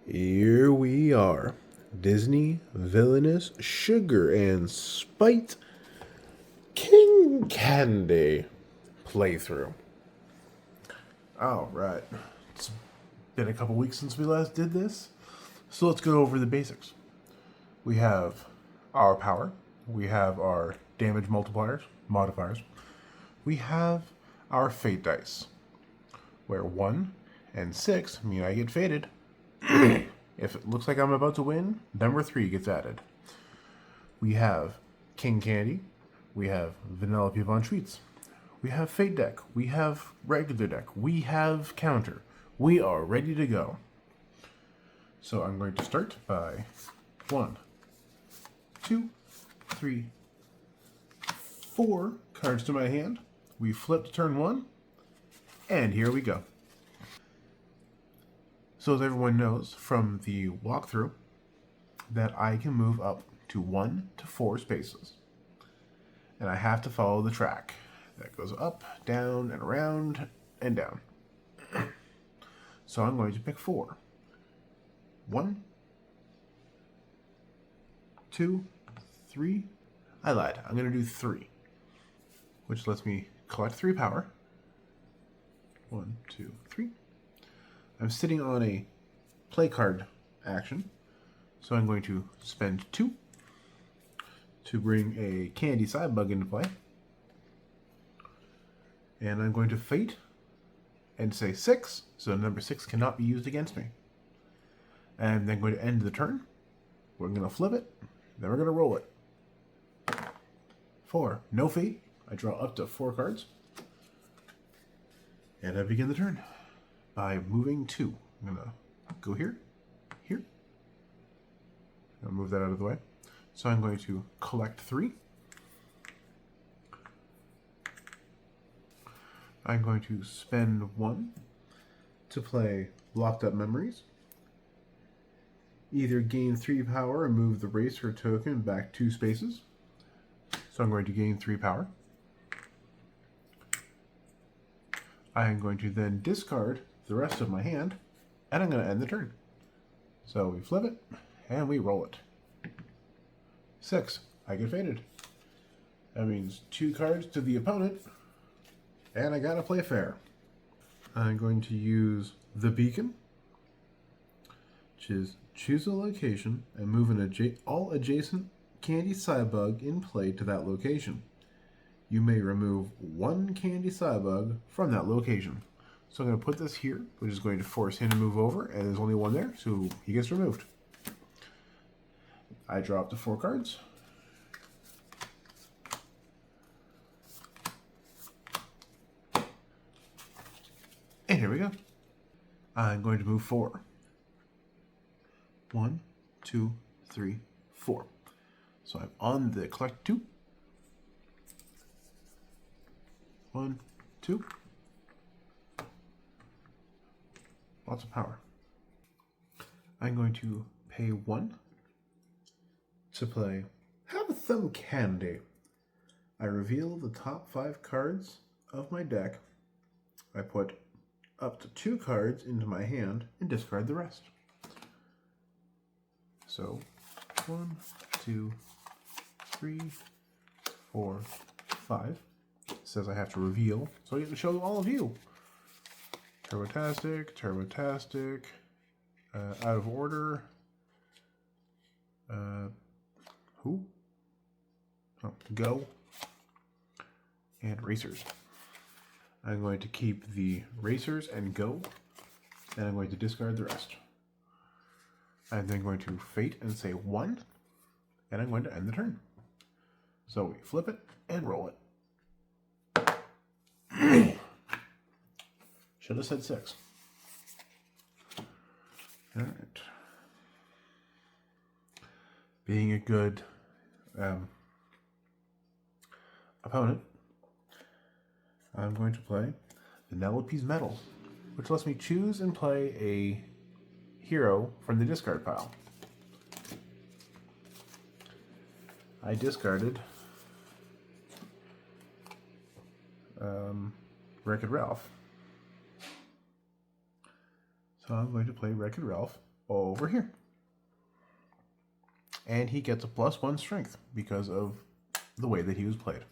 Here we are. Disney, Villianous, Sugar, and Spite King Candy playthrough. Alright. It's been a couple weeks since we last did this, so let's go over the basics. We have our power. We have our damage modifiers. We have our fate dice, where 1 and 6 mean I get fated. If it looks like I'm about to win, number 3 gets added. We have King Candy. We have Vanellope Von Treats. We have Fate deck. We have regular deck. We have counter. We are ready to go. So I'm going to start by 1, 2, 3, 4 cards to my hand. We flip to turn 1, and here we go. So as everyone knows from the walkthrough, that I can move up to 1 to 4 spaces. And I have to follow the track. That goes up, down, and around, and down. So I'm going to pick 4. 1, 2, 3. I lied. I'm going to do 3. Which lets me collect 3 power. 1, 2, 3. I'm sitting on a play card action, so I'm going to spend 2 to bring a candy side bug into play. And I'm going to fate and say 6, so number 6 cannot be used against me. And then going to end the turn. We're going to flip it, then we're going to roll it. 4, no fate. I draw up to 4 cards. And I begin the turn by moving 2. I'm going to go here, here. I'll move that out of the way. So I'm going to collect 3. I'm going to spend 1 to play Locked Up Memories. Either gain 3 power or move the racer token back 2 spaces. So I'm going to gain 3 power. I am going to then discard the rest of my hand, and I'm going to end the turn. So we flip it, and we roll it. 6. I get faded. That means 2 cards to the opponent, and I gotta play fair. I'm going to use the beacon, which is choose a location and move all adjacent candy side bug in play to that location. You may remove 1 candy side bug from that location. So I'm going to put this here, which is going to force him to move over, and there's only 1 there, so he gets removed. I draw up to 4 cards. And here we go. I'm going to move 4. 1, 2, 3, 4. So I'm on the collect 2. 1, 2. Lots of power. I'm going to pay 1 to play Have Some Candy. I reveal the top 5 cards of my deck. I put up to 2 cards into my hand and discard the rest. So 1, 2, 3, 4, 5. It says I have to reveal, so I get to show all of you. Turbotastic, out of order. Who? Oh, go. And racers. I'm going to keep the racers and go, and I'm going to discard the rest. I'm then going to fate and say 1, and I'm going to end the turn. So we flip it and roll it. Should have said 6. All right. Being a good opponent, I'm going to play Vanellope's Medal, which lets me choose and play a hero from the discard pile. I discarded Wreck-It Ralph. So I'm going to play Wreck-It Ralph over here. And he gets a +1 strength because of the way that he was played.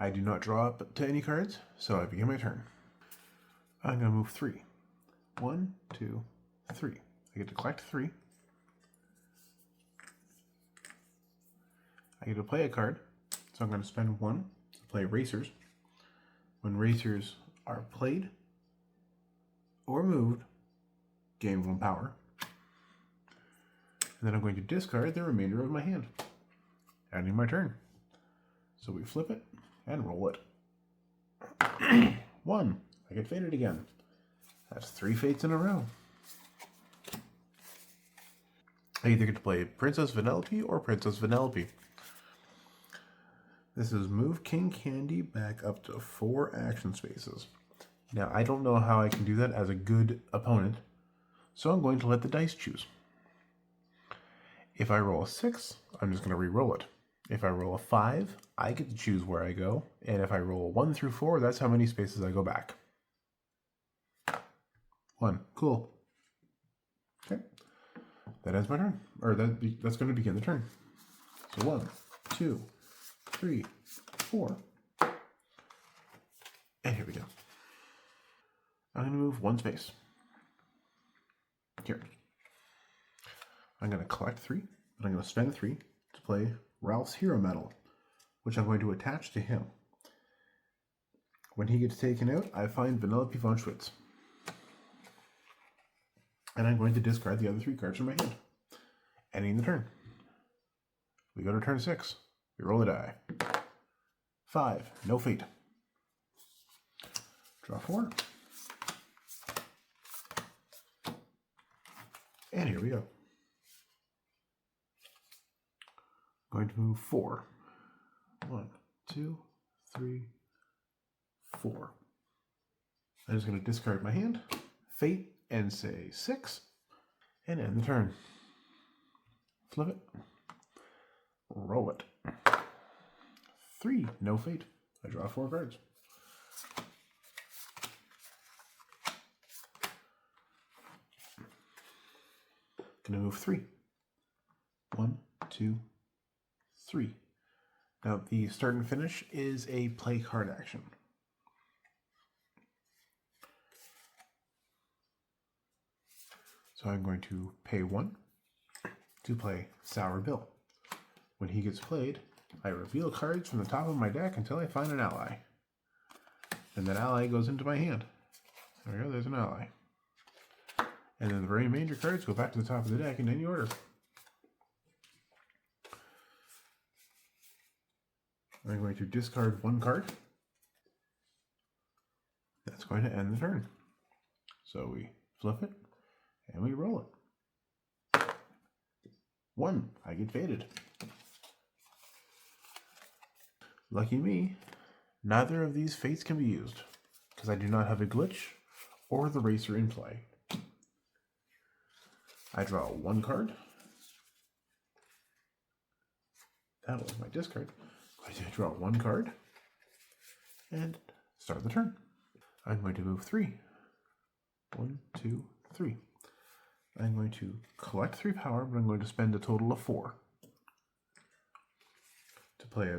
I do not draw up to any cards, so I begin my turn. I'm going to move 3. 1, 2, 3. I get to collect 3. I get to play a card, so I'm going to spend 1 to play Racers. When Racers are played or moved, gain 1 power. And then I'm going to discard the remainder of my hand, ending my turn. So we flip it and roll it. 1. I get faded again. That's 3 fates in a row. I either get to play Princess Vanellope or Princess Vanellope. This is move King Candy back up to 4 action spaces. Now, I don't know how I can do that as a good opponent, so I'm going to let the dice choose. If I roll a 6, I'm just going to re-roll it. If I roll a 5, I get to choose where I go, and if I roll a 1 through 4, that's how many spaces I go back. 1. Cool. Okay. That ends my turn. Or that's going to begin the turn. So 1, 2, 3, 4. And here we go. I'm going to move 1 space. Here. I'm going to collect 3, and I'm going to spend 3 to play Ralph's Hero Medal, which I'm going to attach to him. When he gets taken out, I find Vanellope von Schwitz. And I'm going to discard the other 3 cards from my hand, ending the turn. We go to turn 6. We roll a die. 5. No fate. Draw 4. And here we go. Going to move 4. 1, 2, 3, 4. I'm just going to discard my hand, fate, and say 6, and end the turn. Flip it. Roll it. 3. No fate. I draw 4 cards. Gonna move 3. 1, 2, 3. Now the start and finish is a play card action. So I'm going to pay 1 to play Sour Bill. When he gets played, I reveal cards from the top of my deck until I find an ally. And that ally goes into my hand. There we go, there's an ally. And then the remainder cards go back to the top of the deck in any order. I'm going to discard 1 card. That's going to end the turn. So we flip it and we roll it. 1. I get faded. Lucky me, neither of these fates can be used because I do not have a glitch or the racer in play. I draw 1 card. That was my discard. I draw 1 card and start the turn. I'm going to move 3. 1, 2, 3. I'm going to collect 3 power, but I'm going to spend a total of 4 to play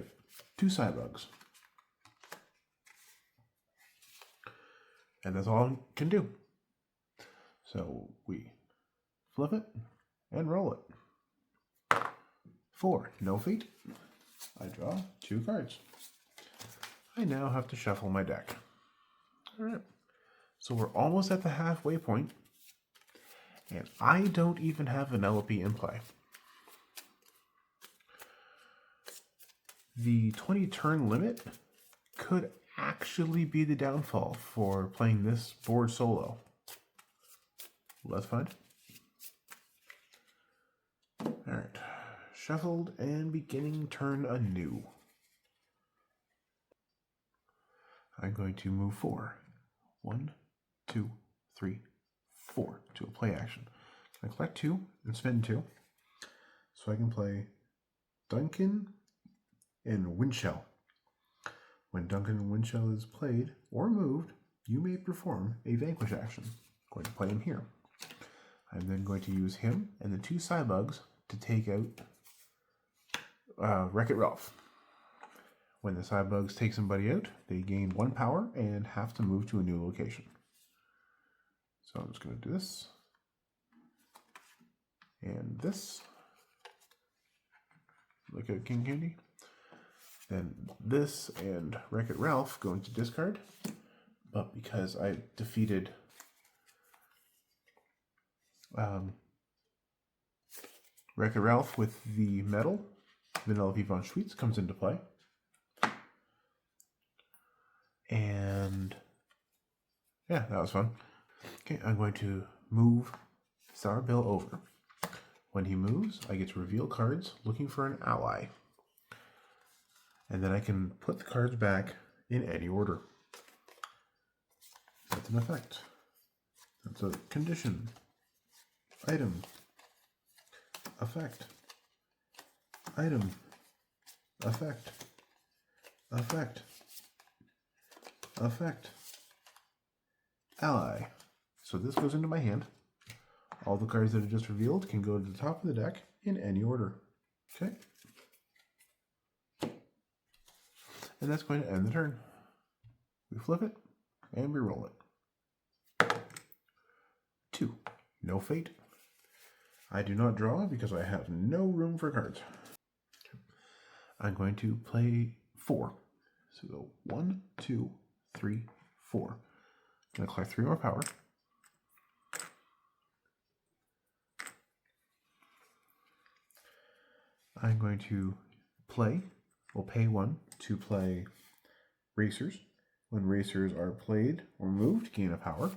2 Cybugs. And that's all I can do. So we flip it and roll it. 4. No fate. I draw 2 cards. I now have to shuffle my deck. Alright. So we're almost at the halfway point. And I don't even have Vanellope in play. The 20 turn limit could actually be the downfall for playing this board solo. Let's find. Alright. Shuffled and beginning turn anew. I'm going to move 4. 1, 2, 3, 4 to a play action. I collect 2 and spend 2. So I can play Duncan and Windshell. When Duncan and Windshell is played or moved, you may perform a vanquish action. I'm going to play him here. I'm then going to use him and the 2 Cybugs to take out Wreck-It Ralph. When the Cybugs take somebody out, they gain 1 power and have to move to a new location. So I'm just going to do this. And this. Look at King Candy. Then this and Wreck-It Ralph go into discard. But because I defeated Wreck-It Ralph with the metal, Vanellope Von Schweetz comes into play. And yeah, that was fun. Okay, I'm going to move Sour Bill over. When he moves, I get to reveal cards looking for an ally. And then I can put the cards back in any order. That's an effect. That's a condition. Item. Effect. Item. Effect. Effect. Effect. Ally. So this goes into my hand. All the cards that I just revealed can go to the top of the deck in any order. Okay? And that's going to end the turn. We flip it, and we roll it. 2. No fate. I do not draw because I have no room for cards. I'm going to play 4. So go 1, 2, 3, 4. I'm going to collect 3 more power. I'm going to play, we'll pay 1 to play Racers. When Racers are played or moved, gain a power.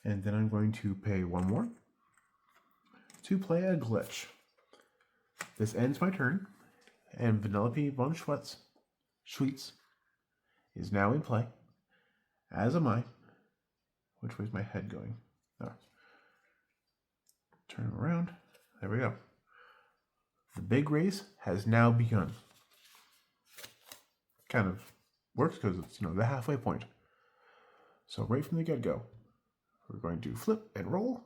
And then I'm going to pay 1 more to play a Glitch. This ends my turn, and Vanellope Von Schweetz is now in play, as am I. Which way's my head going? Oh. Turn him around. There we go. The big race has now begun. Kind of works because it's, the halfway point. So right from the get-go, we're going to flip and roll.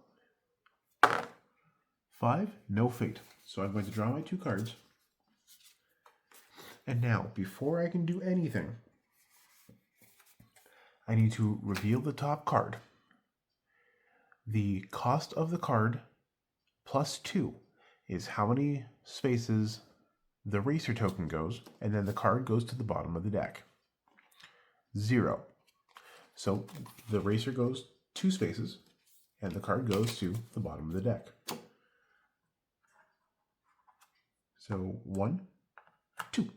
5, no fate. So I'm going to draw my 2 cards. And now, before I can do anything, I need to reveal the top card. The cost of the card plus 2 is how many spaces the Racer token goes, and then the card goes to the bottom of the deck. 0. So the Racer goes 2 spaces, and the card goes to the bottom of the deck. So 1, 2.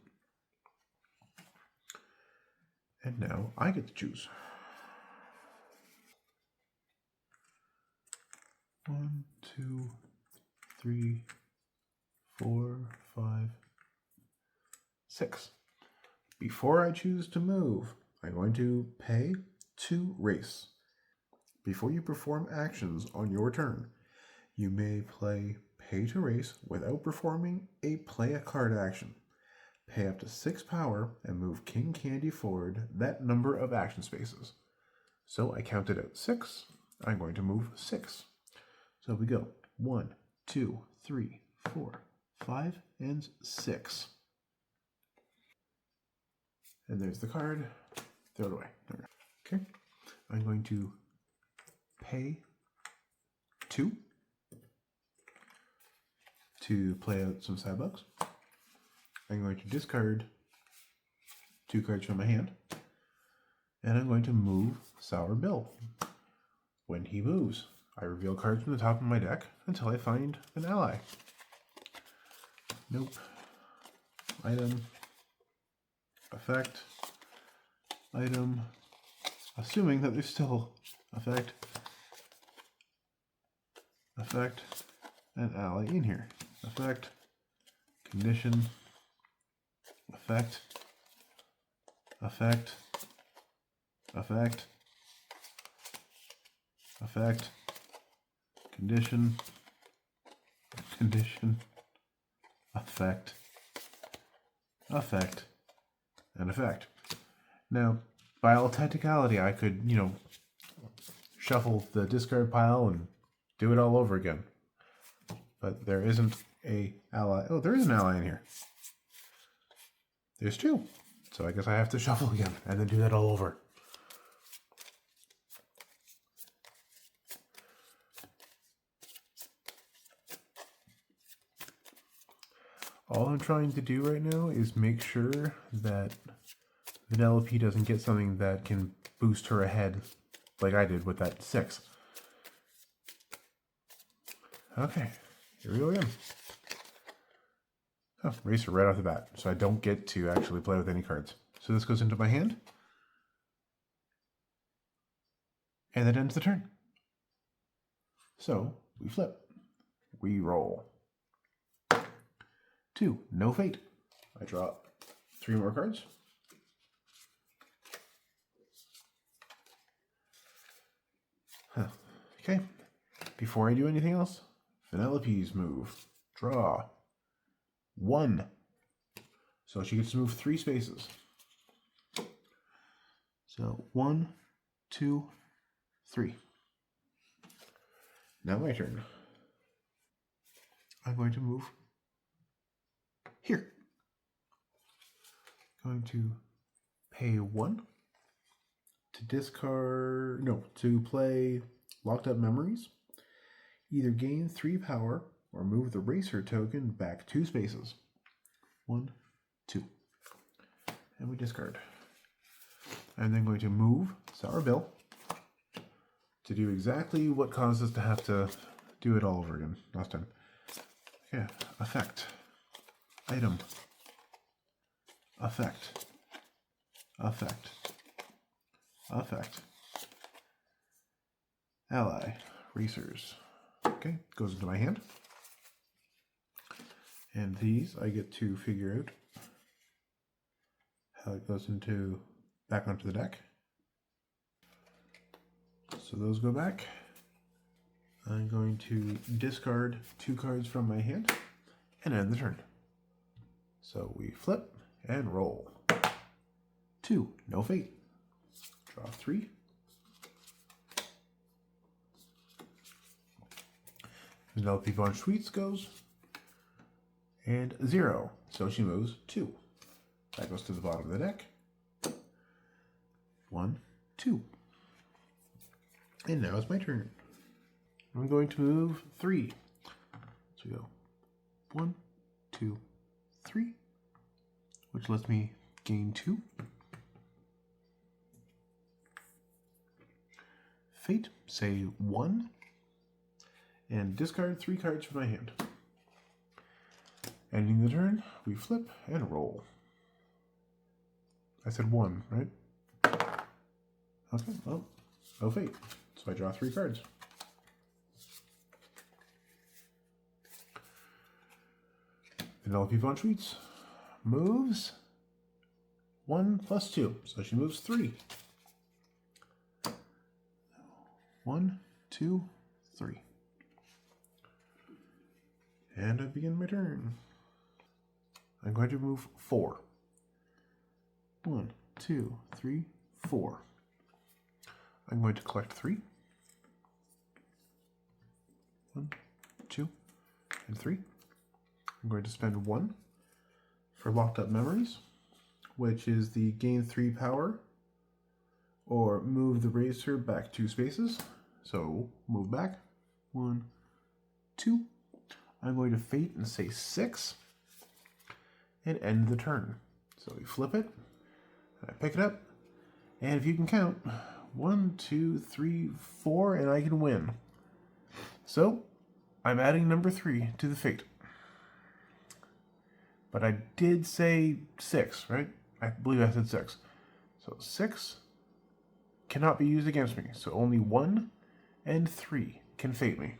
And now I get to choose. 1, 2, 3, 4, 5, 6. Before I choose to move, I'm going to pay to race. Before you perform actions on your turn, you may play pay to race without performing a play a card action. Pay up to 6 power and move King Candy forward that number of action spaces. So I counted out 6. I'm going to move 6. So we go 1, 2, 3, 4, 5, and 6. And there's the card. Throw it away. Okay. I'm going to pay 2 to play out some Cybugs. I'm going to discard 2 cards from my hand. And I'm going to move Sour Bill. When he moves, I reveal cards from the top of my deck until I find an ally. Nope. Item. Effect. Item. Assuming that there's still effect. Effect. And ally in here. Effect. Condition. Effect. Effect. Effect. Effect. Condition. Condition. Effect. Effect. And effect. Now, by all technicality, I could, shuffle the discard pile and do it all over again. But there isn't a ally. Oh, there is an ally in here. There's two. So I guess I have to shuffle again and then do that all over. All I'm trying to do right now is make sure that Vanellope doesn't get something that can boost her ahead like I did with that 6. Okay, here we go again. Oh, racer right off the bat, so I don't get to actually play with any cards. So this goes into my hand. And that ends the turn. So we flip. We roll. 2, no fate. I draw 3 more cards. Okay, before I do anything else, Vanellope's move. Draw. 1. So she gets to move 3 spaces. So 1, 2, 3. Now my turn. I'm going to move here. Going to pay 1 to discard, no, to play Locked Up Memories. Either gain 3 power or move the racer token back 2 spaces. 1, 2. And we discard. I'm then going to move Sour Bill to do exactly what caused us to have to do it all over again last time. Okay, effect. Item. Effect. Effect. Effect. Ally. Racers. Okay, goes into my hand. And these I get to figure out how it goes into back onto the deck. So those go back. I'm going to discard 2 cards from my hand and end the turn. So we flip and roll. 2, no fate. Draw 3. Vanellope Von Schweetz goes. And 0. So she moves 2. That goes to the bottom of the deck. 1, 2. And now it's my turn. I'm going to move 3. So we go 1, 2, 3, which lets me gain 2. Fate, say 1, and discard 3 cards from my hand. Ending the turn, we flip and roll. I said 1, right? Okay, well, no fate. So I draw 3 cards. Vanellope Von Schweetz moves 1 plus 2. So she moves 3. 1, 2, 3. And I begin my turn. I'm going to move 4. 1, 2, 3, 4. I'm going to collect 3. 1, 2, and 3. I'm going to spend 1 for Locked Up Memories, which is the gain 3 power or move the racer back 2 spaces. So move back. 1, 2. I'm going to fate and say 6 and end the turn. So we flip it, and I pick it up, and if you can count, 1, 2, 3, 4, and I can win. So I'm adding number 3 to the fate. But I did say 6, right? I believe I said 6. So 6 cannot be used against me. So only 1 and 3 can fate me.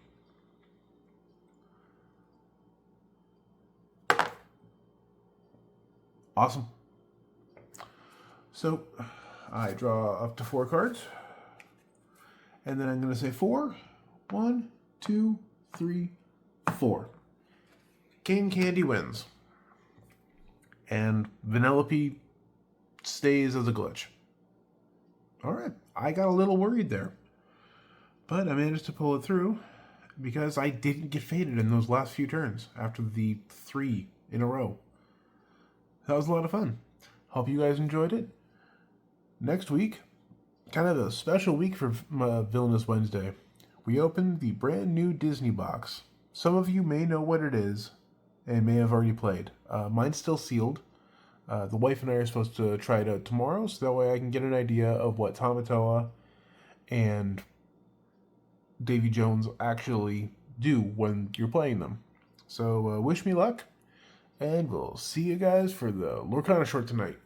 Awesome. So I draw up to 4 cards. And then I'm going to say 4. 1, 2, 3, 4. King Candy wins. And Vanellope stays as a glitch. All right. I got a little worried there. But I managed to pull it through because I didn't get faded in those last few turns after the 3 in a row. That was a lot of fun. Hope you guys enjoyed it. Next week, kind of a special week for Villianous Wednesday. We opened the brand new Disney box. Some of you may know what it is and may have already played. Mine's still sealed. The wife and I are supposed to try it out tomorrow, so that way I can get an idea of what Tamatoa and Davy Jones actually do when you're playing them. So wish me luck, and we'll see you guys for the Lorcana short tonight.